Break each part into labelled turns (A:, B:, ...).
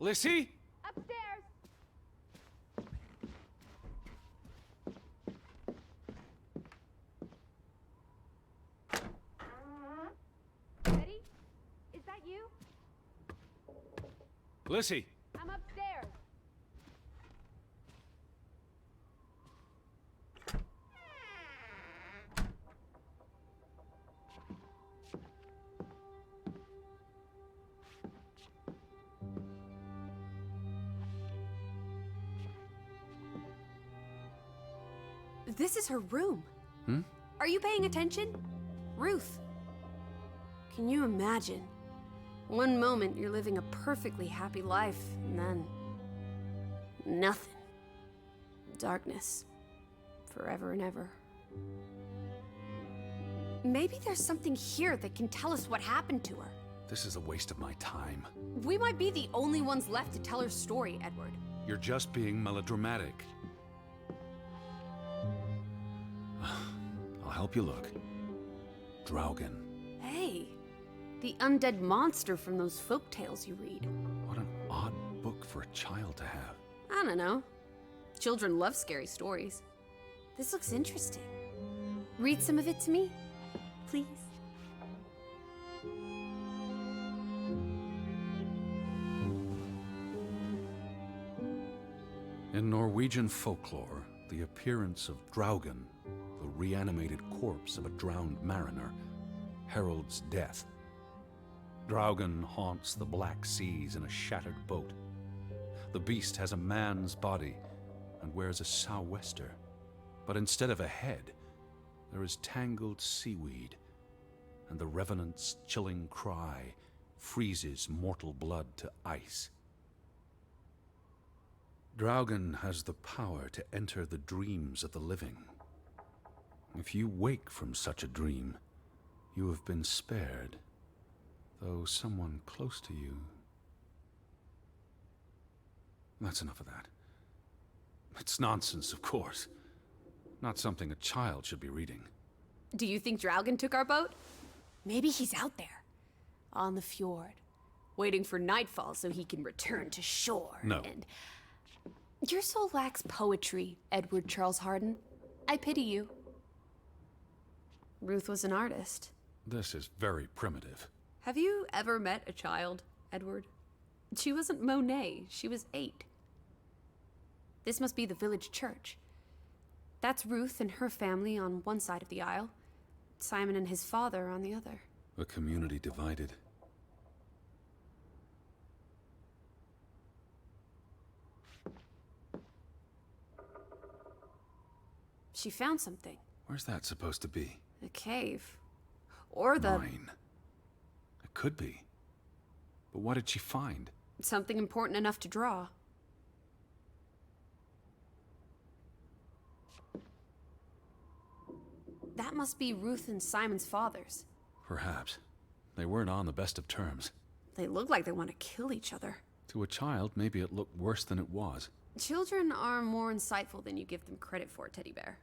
A: Lissy?
B: Upstairs! Betty? Is that you?
A: Lissy?
B: I'm upstairs.
C: This is her room.
A: Hmm?
C: Are you paying attention? Ruth. Can you imagine? One moment you're living a perfectly happy life, and then... nothing. Darkness. Forever and ever. Maybe there's something here that can tell us what happened to her.
A: This is a waste of my time.
C: We might be the only ones left to tell her story, Edward.
A: You're just being melodramatic. I'll help you look. Draugen.
C: Hey, the undead monster from those folk tales you read.
A: What an odd book for a child to have.
C: I don't know. Children love scary stories. This looks interesting. Read some of it to me, please.
A: In Norwegian folklore, the appearance of Draugen, the reanimated corpse of a drowned mariner, heralds death. Draugen haunts the black seas in a shattered boat. The beast has a man's body and wears a sou'wester, but instead of a head, there is tangled seaweed, and the revenant's chilling cry freezes mortal blood to ice. Draugen has the power to enter the dreams of the living. If you wake from such a dream, you have been spared, though someone close to you... That's enough of that. It's nonsense, of course. Not something a child should be reading.
C: Do you think Draugen took our boat? Maybe he's out there, on the fjord, waiting for nightfall so he can return to shore.
A: No.
C: And your soul lacks poetry, Edward Charles Harden. I pity you. Ruth was an artist.
A: This is very primitive.
C: Have you ever met a child, Edward? She wasn't Monet, she was 8. This must be the village church. That's Ruth and her family on one side of the aisle, Simon and his father on the other.
A: A community divided.
C: She found something.
A: Where's that supposed to be?
C: A cave. Or the...
A: Mine. It could be. But what did she find?
C: something important enough to draw. That must be Ruth and Simon's fathers.
A: Perhaps. They weren't on the best of terms.
C: They look like they want to kill each other.
A: To a child, maybe it looked worse than it was.
C: Children are more insightful than you give them credit for, Teddy Bear.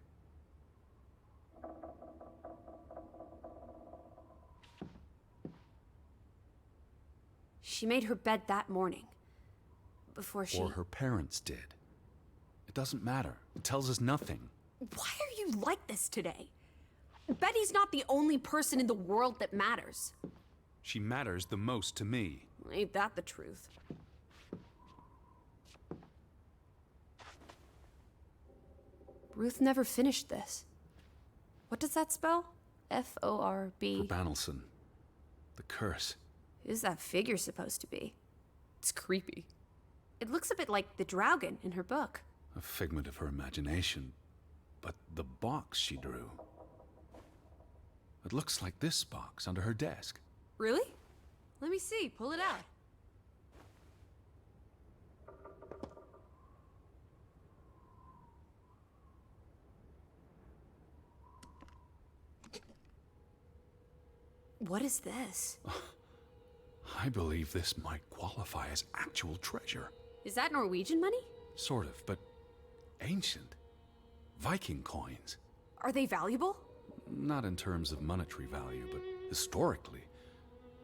C: She made her bed that morning. Before she...
A: Or her parents did. It doesn't matter. It tells us nothing.
C: Why are you like this today? Betty's not the only person in the world that matters.
A: She matters the most to me.
C: Ain't that the truth? Ruth never finished this. What does that spell? F-O-R-B.
A: Banelson. The curse.
C: Who's that figure supposed to be? It's creepy. It looks a bit like the Draugen in her book.
A: A figment of her imagination. But the box she drew... It looks like this box under her desk.
C: Really? Let me see. Pull it out. What is this?
A: I believe this might qualify as actual treasure.
C: Is that Norwegian money?
A: Sort of, but ancient. Viking coins.
C: Are they valuable?
A: Not in terms of monetary value, but historically.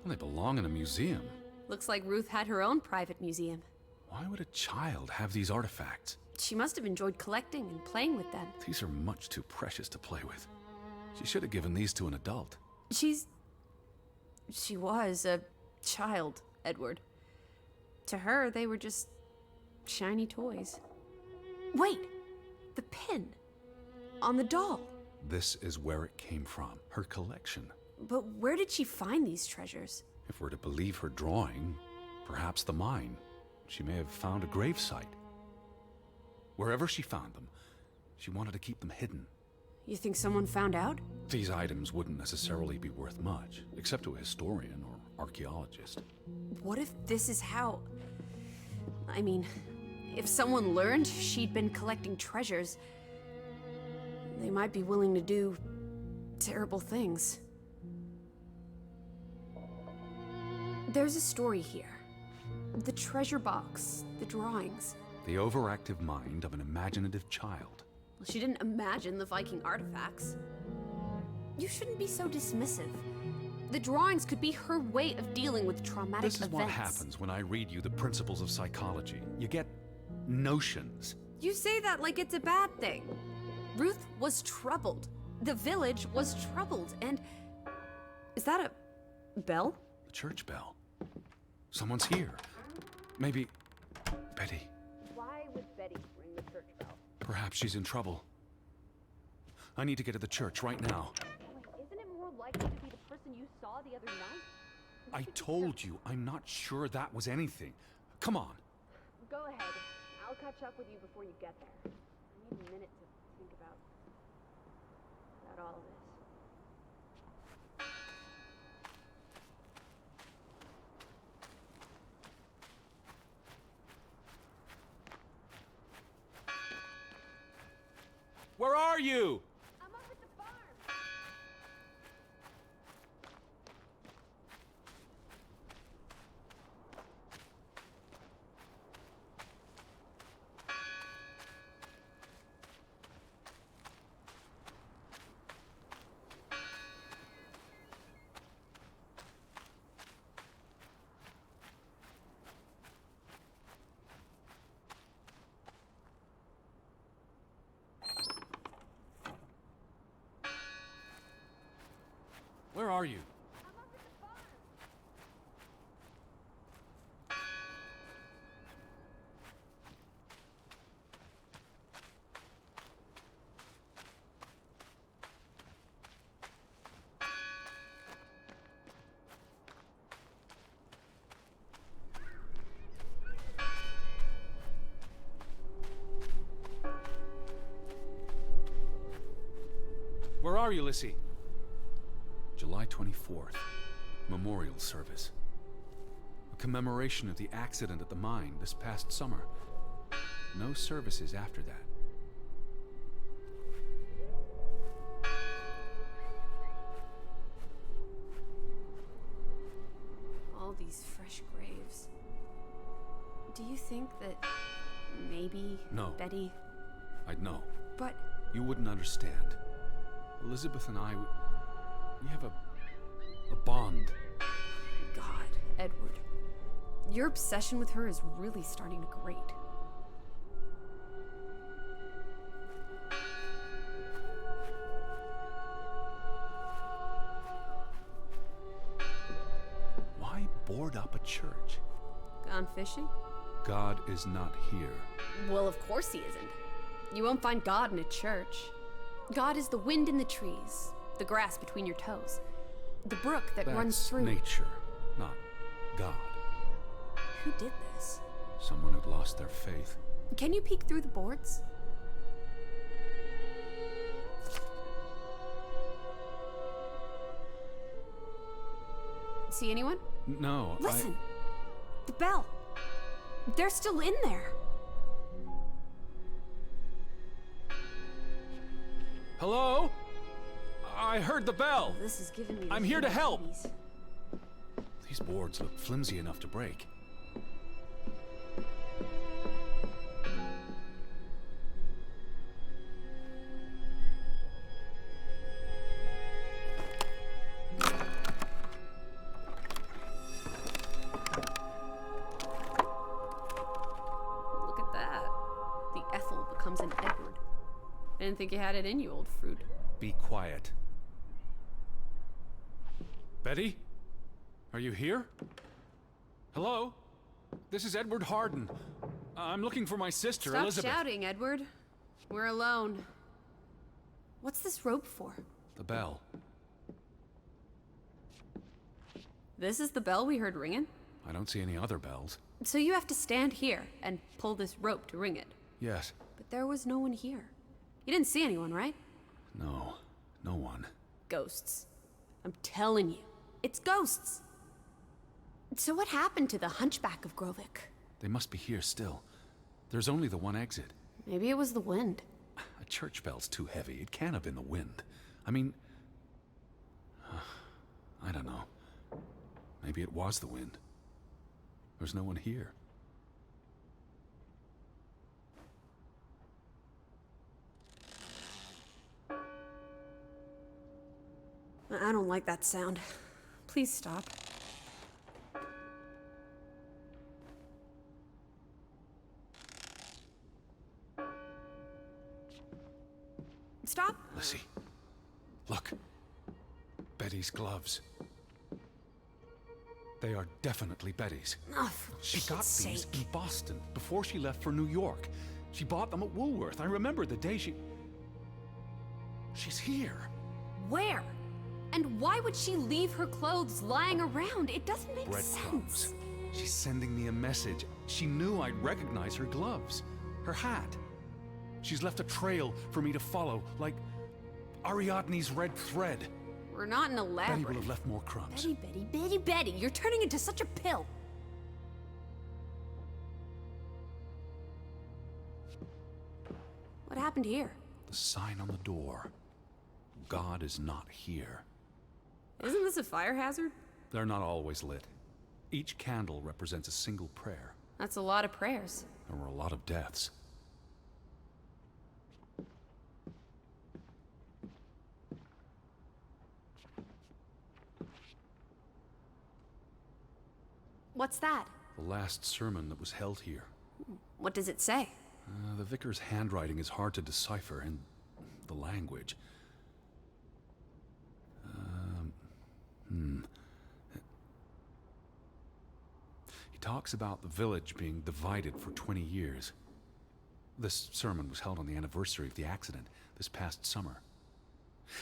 A: Well, they belong in a museum.
C: Looks like Ruth had her own private museum.
A: Why would a child have these artifacts?
C: She must have enjoyed collecting and playing with them.
A: These are much too precious to play with. She should have given these to an adult.
C: She was a child, Edward. To her, they were just shiny toys. Wait! The pin! On the doll!
A: This is where it came from, her collection.
C: But where did she find these treasures?
A: If we're to believe her drawing, perhaps the mine. She may have found a gravesite. Wherever she found them, she wanted to keep them hidden.
C: You think someone found out?
A: These items wouldn't necessarily be worth much, except to a historian or archaeologist.
C: What if this is how... I mean, if someone learned she'd been collecting treasures, they might be willing to do terrible things. There's a story here. The treasure box, the drawings.
A: The overactive mind of an imaginative child.
C: Well, she didn't imagine the Viking artifacts. You shouldn't be so dismissive. The drawings could be her way of dealing with traumatic events.
A: This is what happens when I read you the principles of psychology. You get notions.
C: You say that like it's a bad thing. Ruth was troubled. The village was troubled, and... Is that a bell?
A: The church bell. Someone's here. Maybe... Betty.
B: Why would Betty ring the church bell?
A: Perhaps she's in trouble. I need to get to the church right now.
B: Wait, isn't it more likely to be the person you saw the other night?
A: I told you, I'm not sure that was anything. Come on.
B: Go ahead. I'll catch up with you before you get there. I need a minute to think about all of this.
A: Where are you?
B: I'm up at the farm.
A: Where are you?
B: I'm up at the farm.
A: Where are you, Lissy? July 24th, memorial service. A commemoration of the accident at the mine this past summer. No services after that.
C: All these fresh graves. Do you think that maybe
A: No.
C: Betty...
A: I'd know.
C: But
A: You wouldn't understand. Elizabeth and I, we have a bond.
C: God, Edward. Your obsession with her is really starting to grate.
A: Why board up a church?
C: Gone fishing?
A: God is not here.
C: Well, of course he isn't. You won't find God in a church. God is the wind in the trees, the grass between your toes, the brook that runs
A: That's
C: through.
A: nature, not God.
C: Who did this?
A: Someone who'd lost their faith.
C: Can you peek through the boards? See anyone?
A: No,
C: Listen! The bell! They're still in there!
A: Hello? I heard the bell.
C: This is giving me.
A: I'm here to help.
C: heebie-jeebies.
A: These boards look flimsy enough to break.
C: Didn't think you had it in you, old fruit.
A: Be quiet. Betty? Are you here? Hello? This is Edward Harden. I'm looking for my sister,
C: Stop
A: Elizabeth.
C: shouting, Edward. We're alone. What's this rope for?
A: The bell.
C: This is the bell we heard ringing?
A: I don't see any other bells.
C: So you have to stand here and pull this rope to ring it.
A: Yes.
C: But there was no one here. You didn't see anyone, right?
A: No. No one.
C: Ghosts. I'm telling you, it's ghosts. So what happened to the Hunchback of Grovik?
A: They must be here still. There's only the one exit.
C: Maybe it was the wind.
A: A church bell's too heavy. It can't have been the wind. I mean... I don't know. Maybe it was the wind. There's no one here.
C: I don't like that sound. Please stop. Stop.
A: Lizzie. Look. Betty's gloves. They are definitely Betty's.
C: Oh, for
A: She
C: Pete's
A: got these
C: sake.
A: in Boston before she left for New York. She bought them at Woolworth. I remember the day she... She's here.
C: Where? And why would she leave her clothes lying around? It doesn't make
A: Breadcrumbs.
C: sense.
A: She's sending me a message. She knew I'd recognize her gloves. Her hat. She's left a trail for me to follow, like Ariadne's red thread.
C: We're not in a
A: Betty will
C: labyrinth.
A: have left more crumbs.
C: Betty, you're turning into such a pill. What happened here?
A: The sign on the door. God is not here.
C: Isn't this a fire hazard?
A: They're not always lit. Each candle represents a single prayer.
C: That's a lot of prayers.
A: There were a lot of deaths.
C: What's that?
A: The last sermon that was held here.
C: What does it say?
A: The vicar's handwriting is hard to decipher, and the language. He talks about the village being divided for 20 years. This sermon was held on the anniversary of the accident this past summer.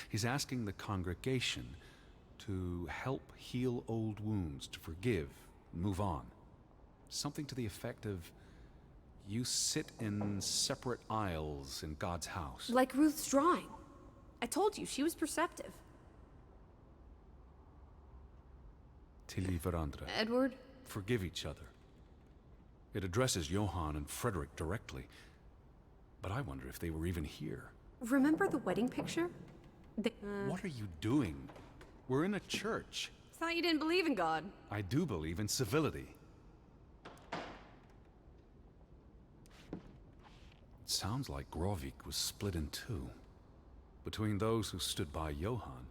A: He's asking the congregation to help heal old wounds, to forgive, move on. Something to the effect of, you sit in separate aisles in God's house.
C: Like Ruth's drawing. I told you, she was perceptive.
A: Tilly Verandra.
C: Edward?
A: Forgive each other. It addresses Johann and Frederick directly. But I wonder if they were even here.
C: Remember the wedding picture?
A: What are you doing? We're in a church.
C: Thought you didn't believe in God.
A: I do believe in civility. It sounds like Grovik was split in two. Between those who stood by Johann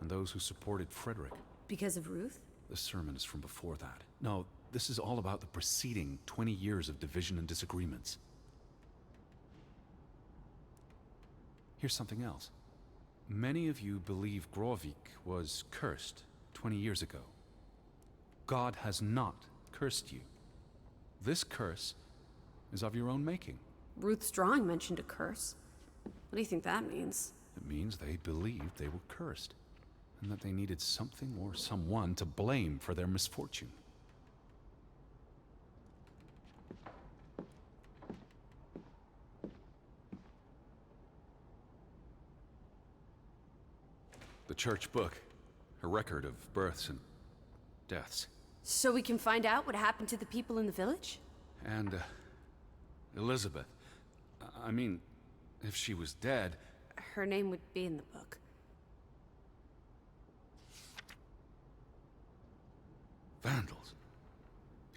A: and those who supported Frederick.
C: Because of Ruth?
A: The sermon is from before that. No, this is all about the preceding 20 years of division and disagreements. Here's something else. Many of you believe Grovik was cursed 20 years ago. God has not cursed you. This curse is of your own making.
C: Ruth's drawing mentioned a curse. What do you think that means?
A: It means they believed they were cursed, and that they needed something or someone to blame for their misfortune. The church book, a record of births and deaths.
C: So we can find out what happened to the people in the village?
A: And, Elizabeth. I mean, if she was dead...
C: Her name would be in the book.
A: Vandals.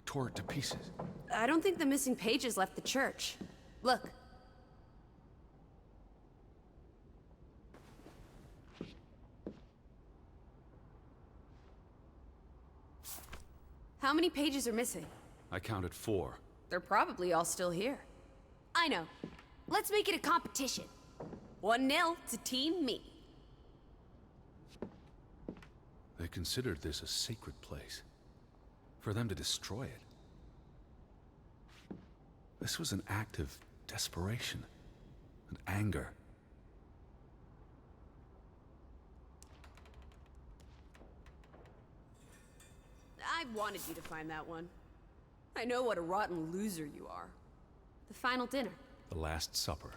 A: Tore it to pieces.
C: I don't think the missing pages left the church. Look. How many pages are missing?
A: I counted 4.
C: They're probably all still here. I know. Let's make it a competition. 1-0 to Team Me.
A: They considered this a sacred place. For them to destroy it. This was an act of desperation and anger.
C: I wanted you to find that one. I know what a rotten loser you are. The final dinner.
A: The Last Supper.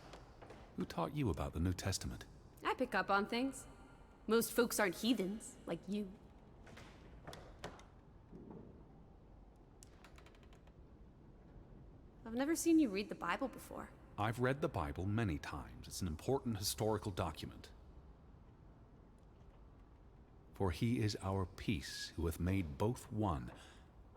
A: Who taught you about the New Testament?
C: I pick up on things. Most folks aren't heathens, like you. I've never seen you read the Bible before.
A: I've read the Bible many times. It's an important historical document. For he is our peace, who hath made both one,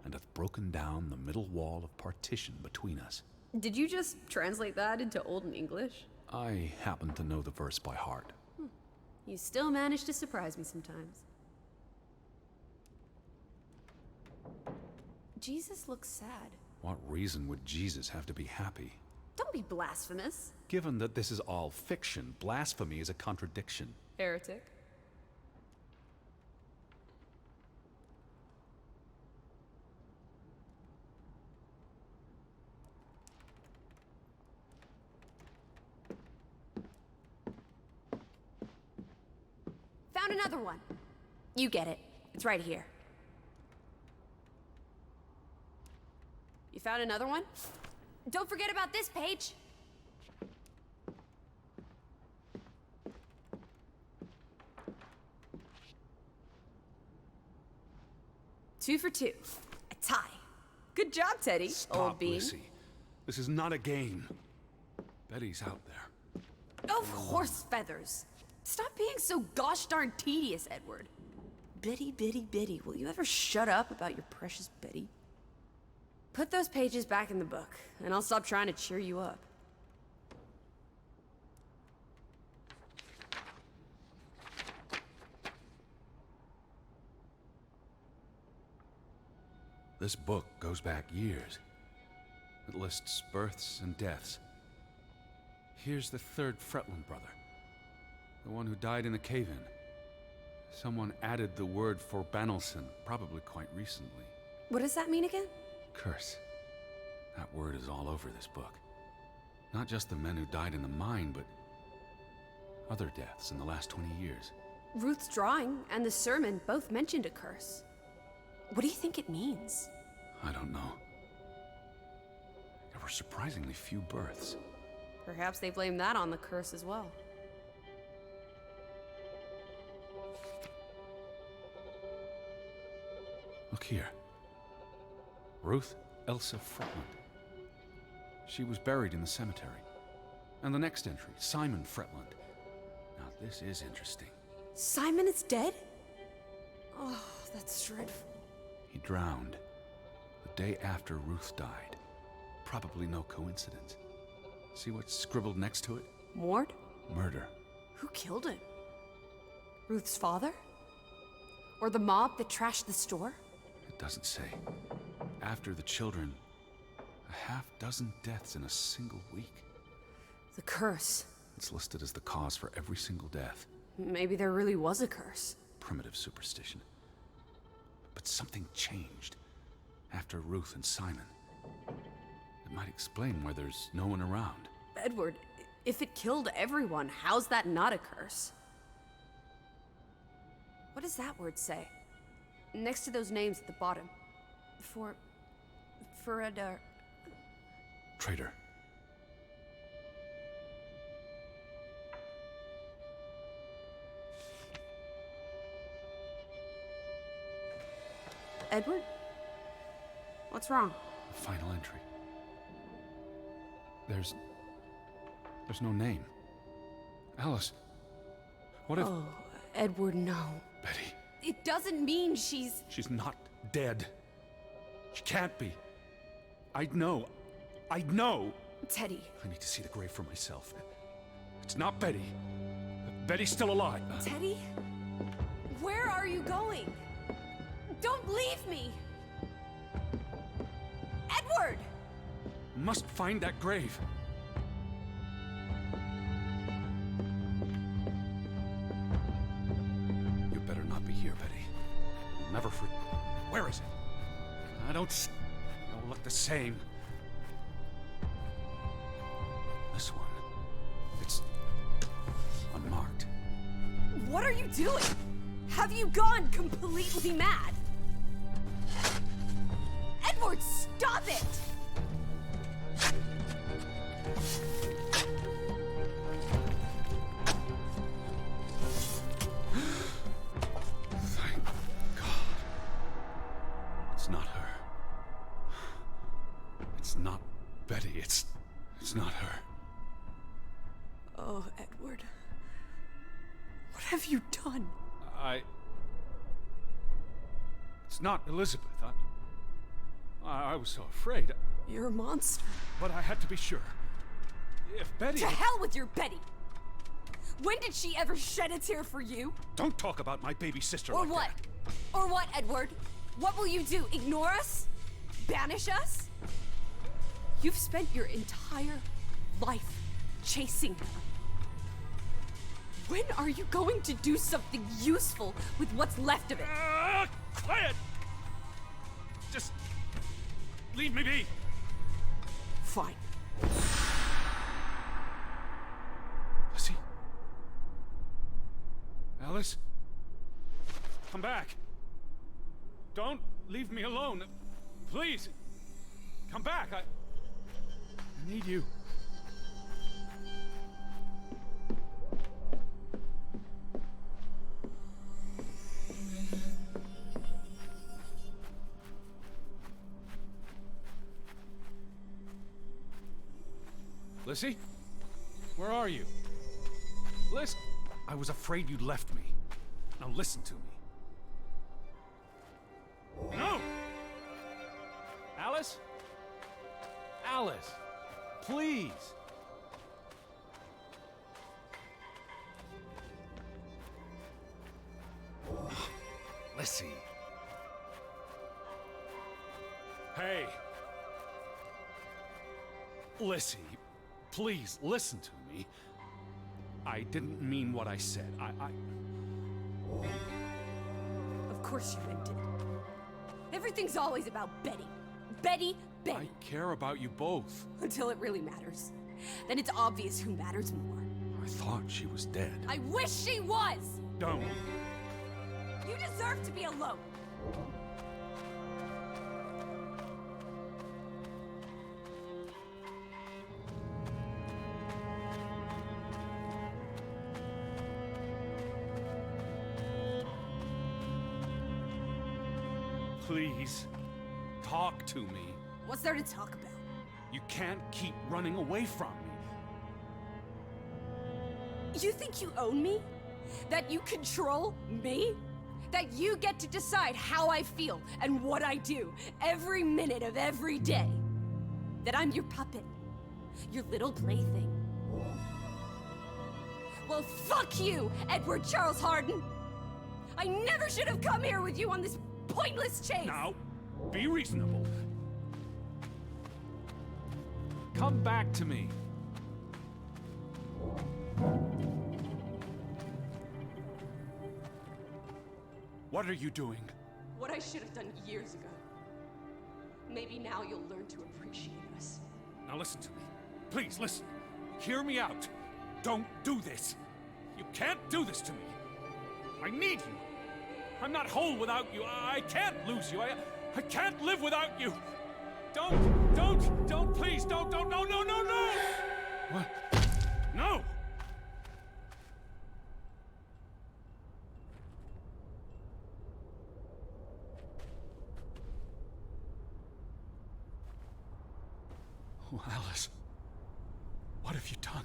A: and hath broken down the middle wall of partition between us.
C: Did you just translate that into Olden English?
A: I happen to know the verse by heart.
C: You still manage to surprise me sometimes. Jesus looks sad.
A: What reason would Jesus have to be happy?
C: Don't be blasphemous.
A: Given that this is all fiction, blasphemy is a contradiction.
C: Heretic. Found another one. You get it. It's right here. You found another one? Don't forget about this page. Two for two. A tie. Good job, Teddy,
A: Stop,
C: old bean.
A: Lissy. This is not a game. Betty's out there.
C: Of horse feathers. Stop being so gosh darn tedious, Edward. Bitty, bitty, bitty. Will you ever shut up about your precious Betty? Put those pages back in the book, and I'll stop trying to cheer you up.
A: This book goes back years. It lists births and deaths. Here's the third Fretland brother. The one who died in the cave-in. Someone added the word for Banelson, probably quite recently.
C: What does that mean again?
A: Curse. That word is all over this book. Not just the men who died in the mine, but other deaths in the last 20 years.
C: Ruth's drawing and the sermon both mentioned a curse. What do you think it means?
A: I don't know. There were surprisingly few births.
C: Perhaps they blame that on the curse as well.
A: Look here. Ruth Elsa Fretland. She was buried in the cemetery. And the next entry, Simon Fretland. Now this is interesting.
C: Simon is dead? Oh, that's dreadful.
A: He drowned the day after Ruth died. Probably no coincidence. See what's scribbled next to it?
C: Mord?
A: Murder.
C: Who killed him? Ruth's father? Or the mob that trashed the store?
A: It doesn't say. After the children, a half-dozen deaths in a single week.
C: The curse.
A: It's listed as the cause for every single death.
C: Maybe there really was a curse.
A: Primitive superstition. But something changed after Ruth and Simon. It might explain why there's no one around.
C: Edward, if it killed everyone, how's that not a curse? What does that word say? Next to those names at the bottom. For
A: Traitor.
C: Edward? What's wrong?
A: The final entry. There's no name. Alice, what if...
C: Oh, Edward, no.
A: Betty,
C: It doesn't mean she's...
A: she's not dead. She can't be. I'd know.
C: Teddy.
A: I need to see the grave for myself. It's not Betty. Betty's still alive.
C: Teddy? Where are you going? Don't leave me! Edward!
A: Must find that grave. better not be here, Betty. I'll never Where is it? They don't look the same. This one. It's unmarked.
C: What are you doing? Have you gone completely mad? Edward, stop it!
A: Thank God. It's not her. It's not Betty. It's not her.
C: Oh, Edward. What have you done?
A: It's not Elizabeth. I was so afraid.
C: You're a monster.
A: But I had to be sure. If Betty...
C: To hell with your Betty! When did she ever shed a tear for you?
A: Don't talk about my baby sister
C: Or
A: like
C: what?
A: that.
C: Or what, Edward? What will you do? Ignore us? Banish us? You've spent your entire life chasing her. When are you going to do something useful with what's left of it?
A: Quiet! Just leave me be.
C: Fine.
A: Lizzie? Alice? Come back. Don't leave me alone. Please. Come back. I need you. Lizzie? Where are you? Liz? I was afraid you'd left me. Now listen to me. No! Alice? Alice! Please! Lizzie. Hey. Lizzie. Please, listen to me. I didn't mean what I said.
C: Of course you meant it. Everything's always about Betty. Betty.
A: I care about you both.
C: Until it really matters. Then it's obvious who matters more.
A: I thought she was dead.
C: I wish she was!
A: Don't.
C: You deserve to be alone.
A: Please, talk to me.
C: What's there to talk about?
A: You can't keep running away from me.
C: You think you own me? That you control me? That you get to decide how I feel and what I do every minute of every day? That I'm your puppet, your little plaything? Well, fuck you, Edward Charles Harden! I never should have come here with you on this pointless chase!
A: Now, be reasonable. Come back to me. What are you doing?
C: What I should have done years ago. Maybe now you'll learn to appreciate us.
A: Now listen to me. Please, listen. Hear me out. Don't do this. You can't do this to me. I need you. I'm not whole without you. I can't lose you. I can't live without you. Don't, please, don't, no. What? No! Oh, Alice. What have you done?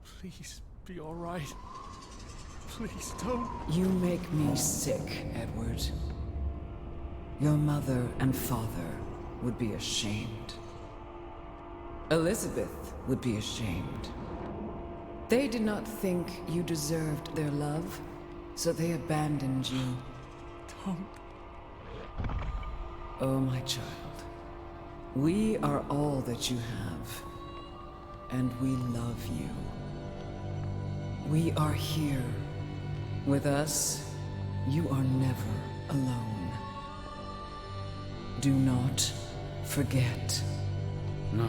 A: Please, be all right. Please, don't.
D: You make me sick, Edward. Your mother and father would be ashamed. Elizabeth would be ashamed. They did not think you deserved their love, so they abandoned you.
A: Don't.
D: Oh, my child. We are all that you have, and we love you. We are here With us, you are never alone. Do not forget.
A: No,